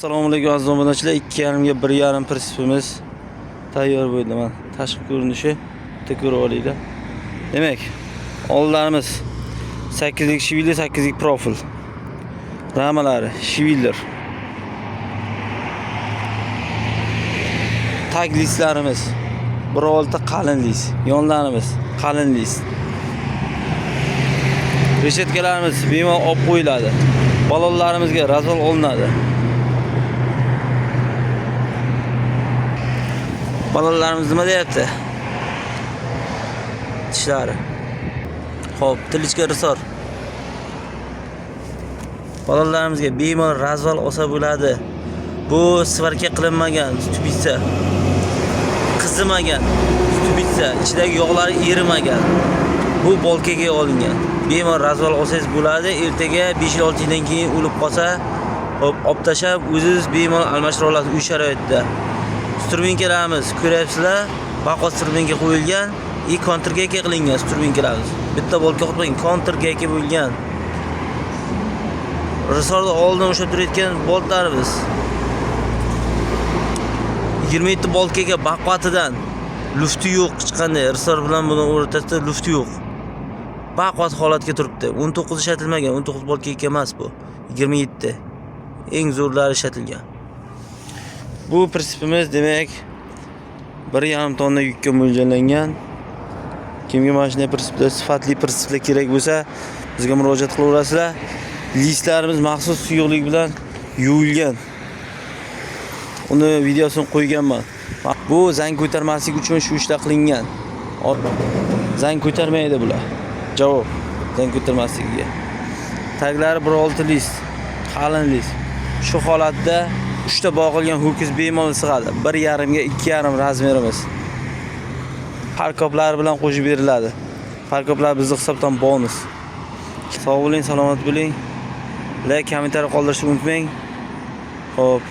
Assalomu alaykum aziz obunachilar. 2,5 ga 1,5 prinsipimiz tayyor bo'ldi. Mana tashqi ko'rinishi bitta ko'rib olinglar. Demak, oldlarimiz 8 lik shivili, 8 lik profil. Ramalari shiviller. Tag listlarimiz 1.6 qalin list. Yonlarimiz qalin list. Reshetkalarimiz bemalol olib qo'yiladi. Balonlarimizga razval olinadi. Balonlarimiz nima deyapti? Tishlari. Xo'p, tilichka risor. Balonlarimizga bemalol razval olsa bo'ladi. Bu svarka qilinmagan stupitsa. Qizimagan stupitsa, ichidagi yog'lari erimagan. Bu bolkaga olingan. Bemalol razval olsangiz bo'ladi. Ertaga 5-6 yildan keyin o'lib qolsa, hop, olib tashab o'zingiz bemalol almashtira olasiz uy sharoitida. Struminkalarimiz ko'ryapsizlar, baqot struminka qo'yilgan, kontrgayka qilingan struminkalarimiz. Bitta bolka qo'yilgan, kontrgayka bo'lgan. Risorda oldin o'sha turayotgan boltlarimiz 27 bolkaga baqotidan lufti yo'q, hech qanday risor bilan buni o'rtasida lufti yo'q. Baqot holatga turibdi. 19 ishlatilmagan, 19 bolkaga emas bu. 27. Eng zo'rlari ishlatilgan. Bu prinsipimiz demak 1,5 tonna yukka mo'ljallangan. Kimga mana shunday prinsiplar, sifatli prinsiplar kerak bo'lsa, bizga murojaat qilaverasizlar. Listlarimiz maxsus suyuqlik bilan yuvilgan. Uni videosini qo'yganman. Bu zang ko'tarmaslik uchun shu ishlar qilingan. Zang ko'tarmaydi bular. Javob zang ko'tarmasligiga. Taglari 1.6 list, qalin list. Shu holatda 3 ta bog'ilgan ho'kiz bemalol sig'adi. 1,5 ga 2,5 razmerimiz. Parkoplari bilan qo'shib beriladi. Parkoplar bizning hisobdan bonus. Sog' bo'ling, salomat bo'ling. Like, kommentariy qoldirishni unutmang. Xo'p.